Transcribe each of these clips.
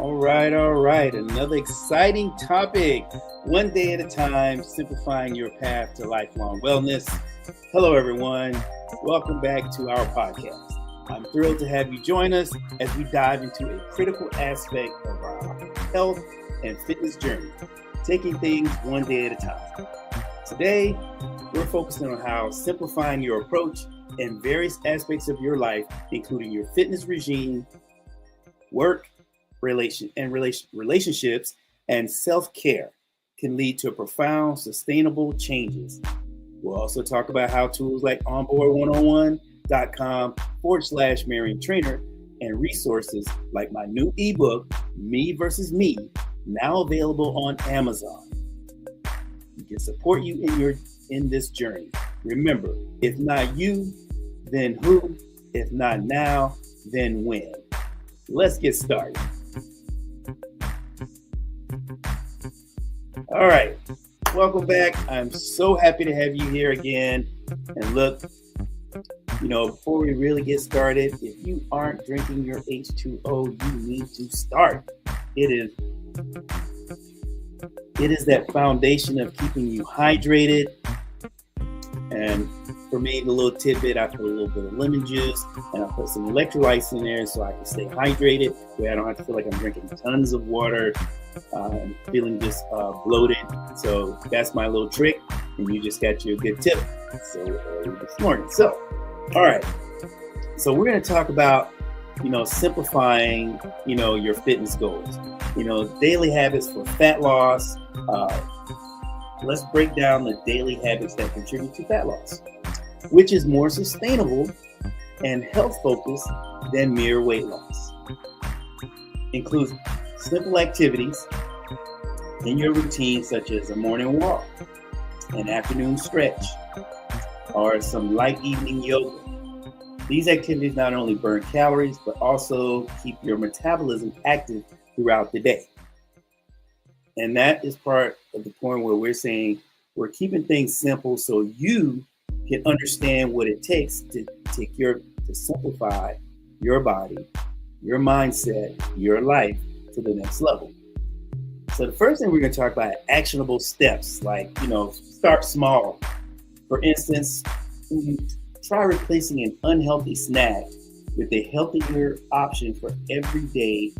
All right. Another exciting topic. One day at a time, simplifying your path to lifelong wellness. Hello, everyone. Welcome back to our podcast. I'm thrilled to have you join us as we dive into a critical aspect of our health and fitness journey, taking things one day at a time. Today, we're focusing on how simplifying your approach in various aspects of your life, including your fitness regime, work, relationships, and self-care, can lead to profound, sustainable changes. We'll also talk about how tools like onboard101.com/Marion Trainer and resources like my new ebook, Me versus Me, now available on Amazon. We can support you in this journey. Remember, if not you, then who? If not now, then when? Let's get started. All right, welcome back. I'm so happy to have you here again. And look, before we really get started, if you aren't drinking your H2O, you need to start. It is that foundation of keeping you hydrated. And for me, the little tidbit, I put a little bit of lemon juice and I put some electrolytes in there so I can stay hydrated, where I don't have to feel like I'm drinking tons of water and feeling just bloated. So that's my little trick, and you just got your good tip. So this morning. So, all right. So we're going to talk about, simplifying, your fitness goals, daily habits for fat loss. Let's break down the daily habits that contribute to fat loss, which is more sustainable and health-focused than mere weight loss. Includes simple activities in your routine, such as a morning walk, an afternoon stretch, or some light evening yoga. These activities not only burn calories, but also keep your metabolism active throughout the day. And that is part of the point where we're saying we're keeping things simple so you can understand what it takes to simplify your body, your mindset, your life to the next level. So the first thing we're going to talk about are actionable steps, like, start small. For instance, try replacing an unhealthy snack with a healthier option for every day,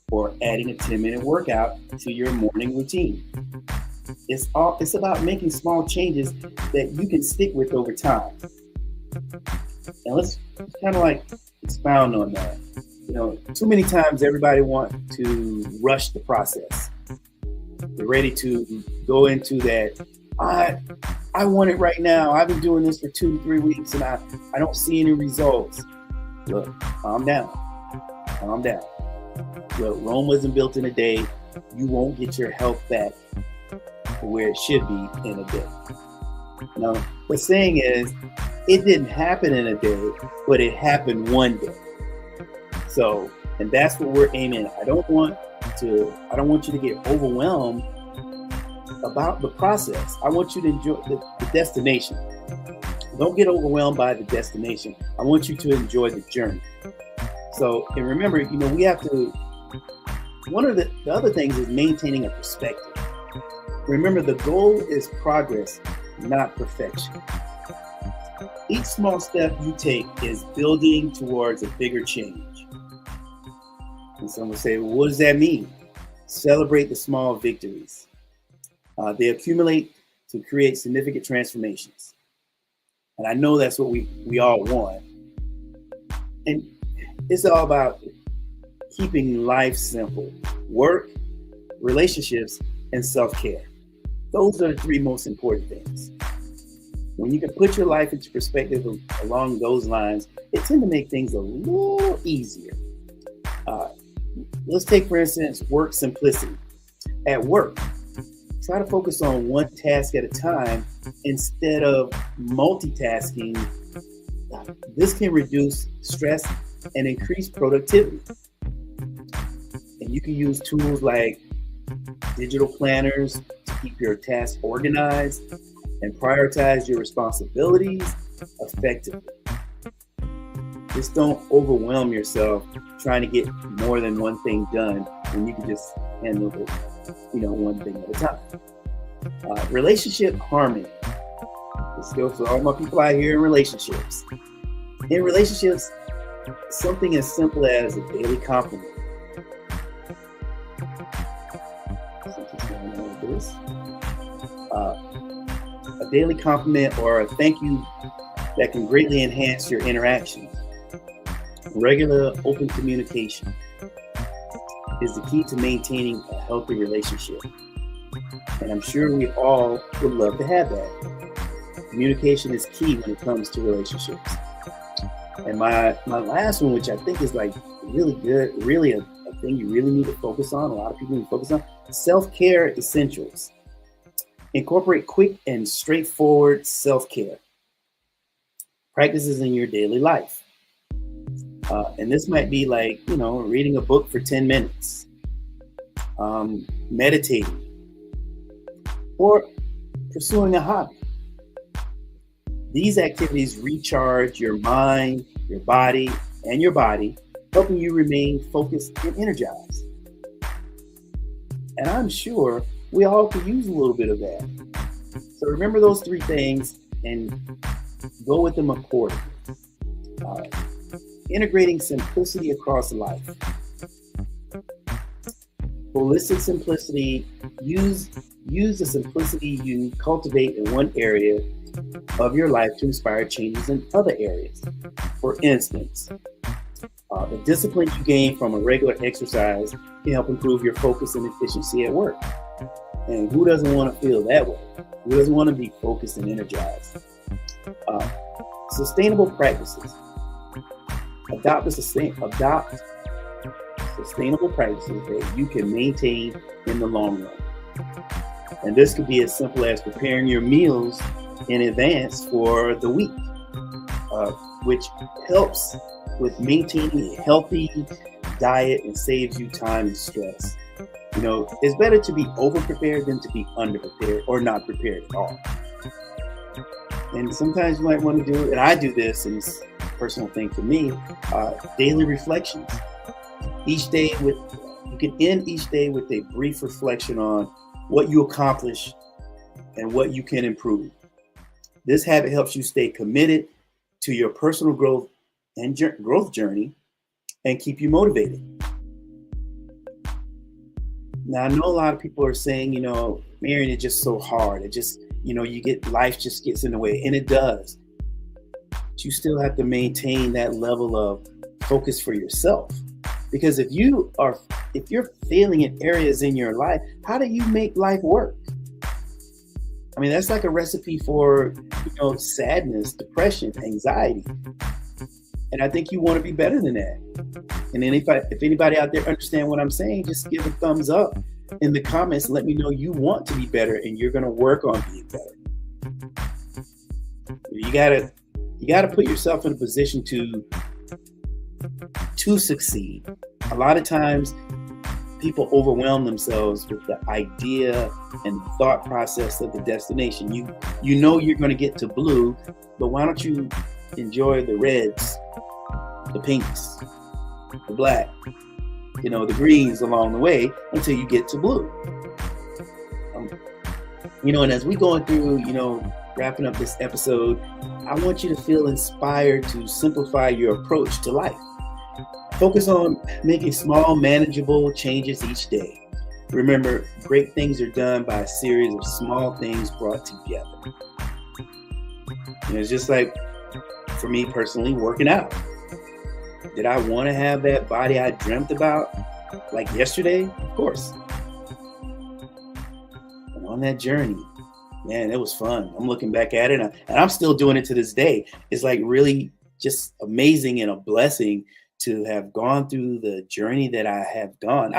or adding a 10-minute workout to your morning routine. It's about making small changes that you can stick with over time. And let's kind of like expound on that. Too many times everybody wants to rush the process. They're ready to go into that. I want it right now. I've been doing this for 2 to 3 weeks and I don't see any results. Look, calm down. Look, Rome wasn't built in a day. You won't get your health back to where it should be in a day. Now, the saying is, it didn't happen in a day, but it happened one day. So, and that's what we're aiming at. I don't want you to get overwhelmed about the process. I want you to enjoy the destination. Don't get overwhelmed by the destination. I want you to enjoy the journey. So, and remember, we have to, one of the other things is maintaining a perspective. Remember, the goal is progress, not perfection. Each small step you take is building towards a bigger change. And some will say, well, what does that mean? Celebrate the small victories. They accumulate to create significant transformations. And I know that's what we all want. And it's all about keeping life simple: work, relationships, and self-care. Those are the 3 most important things. When you can put your life into perspective along those lines, it tends to make things a little easier. Let's take, for instance, work simplicity. At work, try to focus on one task at a time instead of multitasking. This can reduce stress and increase productivity. And you can use tools like digital planners to keep your tasks organized and prioritize your responsibilities effectively. Just don't overwhelm yourself trying to get more than one thing done when you can just handle it, one thing at a time. Relationship harmony. This goes to all my people out here in relationships. In relationships, something as simple as a daily compliment. Something's going on with this. A daily compliment or a thank you that can greatly enhance your interactions. Regular open communication is the key to maintaining a healthy relationship. And I'm sure we all would love to have that. Communication is key when it comes to relationships. And my last one, which I think is like really good, really a thing you really need to focus on, a lot of people need to focus on, self-care essentials. Incorporate quick and straightforward self-care practices in your daily life. And this might be like, reading a book for 10 minutes, meditating, or pursuing a hobby. These activities recharge your mind, your body, helping you remain focused and energized. And I'm sure we all could use a little bit of that. So remember those three things and go with them accordingly. Integrating simplicity across life. Holistic simplicity, use the simplicity you cultivate in one area of your life to inspire changes in other areas. For instance, the discipline you gain from a regular exercise can help improve your focus and efficiency at work. And who doesn't want to feel that way? Who doesn't want to be focused and energized? Sustainable practices. Adopt sustainable practices that you can maintain in the long run. And this could be as simple as preparing your meals in advance for the week, which helps with maintaining a healthy diet and saves you time and stress. It's better to be over-prepared than to be under-prepared or not prepared at all. And sometimes you might want to do, and I do this, and it's a personal thing for me, daily reflections. You can end each day with a brief reflection on what you accomplished and what you can improve. This habit helps you stay committed to your personal growth and growth journey and keep you motivated. Now, I know a lot of people are saying, marrying is just so hard. It just, life just gets in the way, and it does. But you still have to maintain that level of focus for yourself. Because if you're failing in areas in your life, how do you make life work? I mean, that's like a recipe for, sadness, depression, anxiety. And I think you want to be better than that. And then if anybody out there understand what I'm saying, just give a thumbs up in the comments. Let me know you want to be better and you're going to work on being better. You gotta put yourself in a position to succeed. A lot of times people overwhelm themselves with the idea and the thought process of the destination. You know you're going to get to blue, but why don't you enjoy the reds, the pinks, the black, the greens along the way until you get to blue. And as we going through, wrapping up this episode, I want you to feel inspired to simplify your approach to life. Focus on making small, manageable changes each day. Remember, great things are done by a series of small things brought together. It's just like, for me personally, working out. Did I want to have that body I dreamt about like yesterday? Of course. But on that journey, man, it was fun. I'm looking back at it, and I'm still doing it to this day. It's like really just amazing and a blessing to have gone through the journey that I have gone.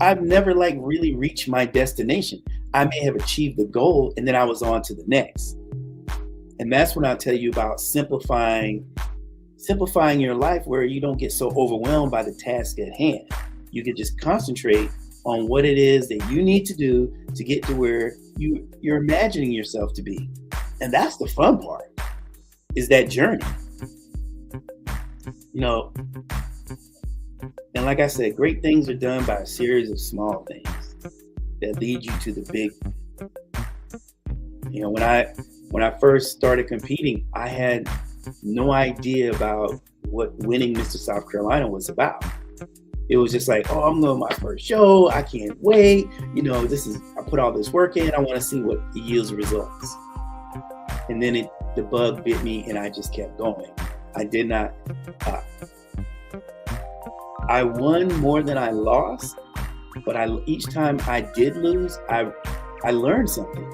I've never really reached my destination. I may have achieved the goal and then I was on to the next. And that's when I tell you about simplifying your life, where you don't get so overwhelmed by the task at hand. You can just concentrate on what it is that you need to do to get to where you're imagining yourself to be. And that's the fun part, is that journey. You know, and like I said, great things are done by a series of small things that lead you to the big. You know, when I first started competing, I had no idea about what winning Mr. South Carolina was about. It was just like, oh, I'm going to my first show. I can't wait. You know, I put all this work in. I want to see what yields results. And then the bug bit me and I just kept going. I did not, I won more than I lost, but each time I did lose, I learned something.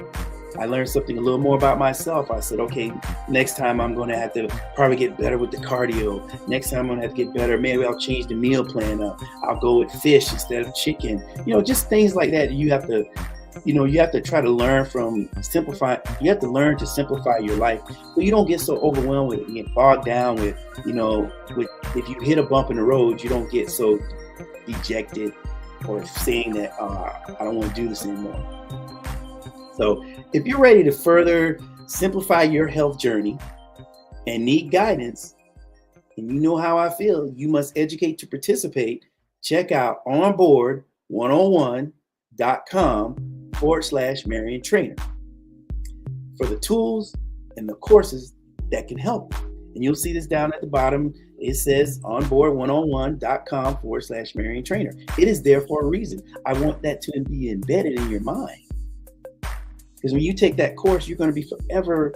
I learned something a little more about myself. I said, okay, next time I'm going to have to probably get better with the cardio. Next time I'm going to have to get better. Maybe I'll change the meal plan up. I'll go with fish instead of chicken. You know, just things like that. You have to try to learn from simplify. You have to learn to simplify your life, but you don't get so overwhelmed with it. You get bogged down with, if you hit a bump in the road, you don't get so dejected or saying that I don't want to do this anymore. So if you're ready to further simplify your health journey and need guidance, and you know how I feel, you must educate to participate. Check out onboard101.com/Marion Trainer for the tools and the courses that can help. And you'll see this down at the bottom. It says onboard101.com/Marion Trainer. It is there for a reason. I want that to be embedded in your mind. Because when you take that course, you're going to be forever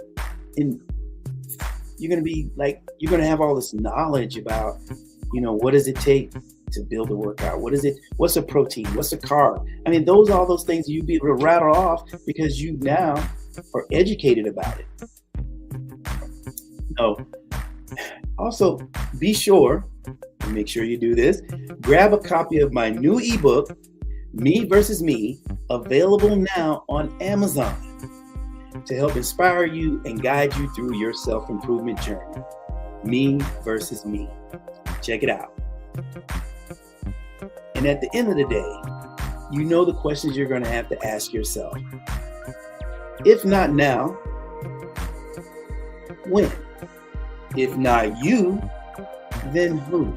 you're going to have all this knowledge about, what does it take to build a workout? What's a protein? What's a carb? I mean, all those things you'll be able to rattle off because you now are educated about it. Also, be sure, and make sure you do this, grab a copy of my new ebook, Me versus Me, available now on Amazon to help inspire you and guide you through your self-improvement journey. Me versus Me. Check it out. And at the end of the day, you know the questions you're going to have to ask yourself. If not now, when? If not you, then who?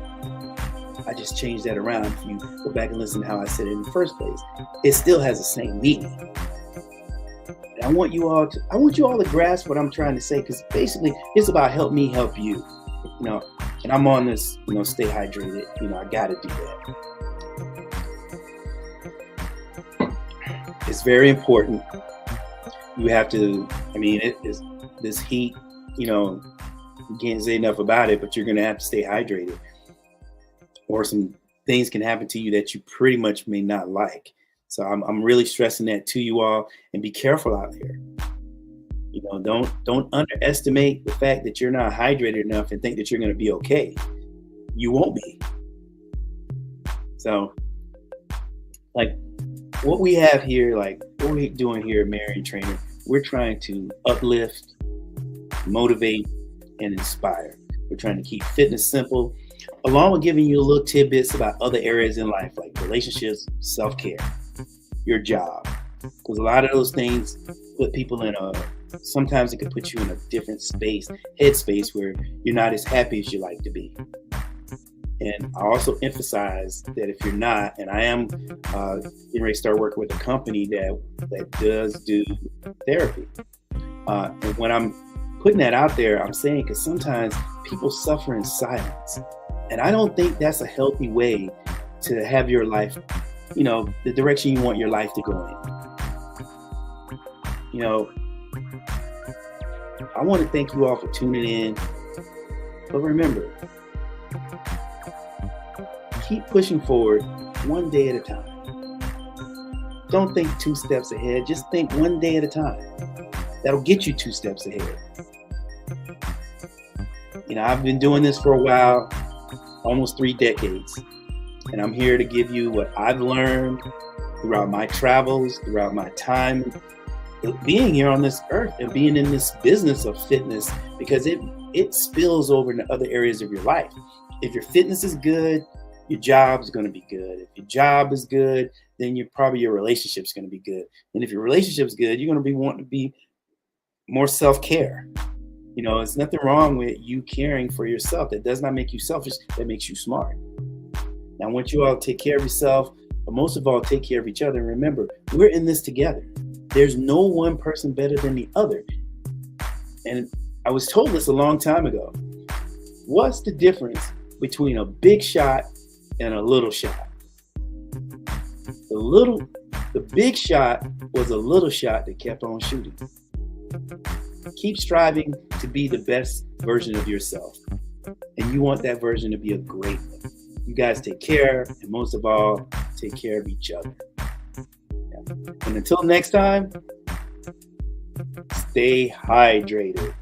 I just changed that around. If you go back and listen to how I said it in the first place, it still has the same meaning. And I want you all to grasp what I'm trying to say, because basically it's about help me help you. And I'm on this, stay hydrated. I got to do that. It's very important. You have to. It is this heat. You can't say enough about it, but you're going to have to stay hydrated, or some things can happen to you that you pretty much may not like. So I'm really stressing that to you all, and be careful out there. Don't underestimate the fact that you're not hydrated enough and think that you're going to be okay. You won't be. So, like what we have here, like what we're doing here at Marion Trainer, we're trying to uplift, motivate, and inspire. We're trying to keep fitness simple, along with giving you a little tidbits about other areas in life, like relationships, self-care, your job. Because a lot of those things put people sometimes it can put you in a different headspace where you're not as happy as you like to be. And I also emphasize that if you're not, and I am getting ready to start working with a company that does do therapy. And when I'm putting that out there, I'm saying because sometimes people suffer in silence. And I don't think that's a healthy way to have your life, the direction you want your life to go in. I want to thank you all for tuning in. But remember, keep pushing forward one day at a time. Don't think 2 steps ahead. Just think one day at a time. That'll get you 2 steps ahead. I've been doing this for a while, almost 3 decades. And I'm here to give you what I've learned throughout my travels, throughout my time being here on this earth and being in this business of fitness, because it spills over into other areas of your life. If your fitness is good, your job is going to be good. If your job is good, then your relationship's going to be good. And if your relationship's good, you're going to be wanting to be more self-care. You know, it's nothing wrong with you caring for yourself. That does not make you selfish. That makes you smart. Now, I want you all to take care of yourself, but most of all, take care of each other. And remember, we're in this together. There's no one person better than the other. And I was told this a long time ago. What's the difference between a big shot and a little shot? The big shot was a little shot that kept on shooting. Keep striving to be the best version of yourself. And you want that version to be a great one. You guys take care, and most of all, take care of each other. Yeah. And until next time, stay hydrated.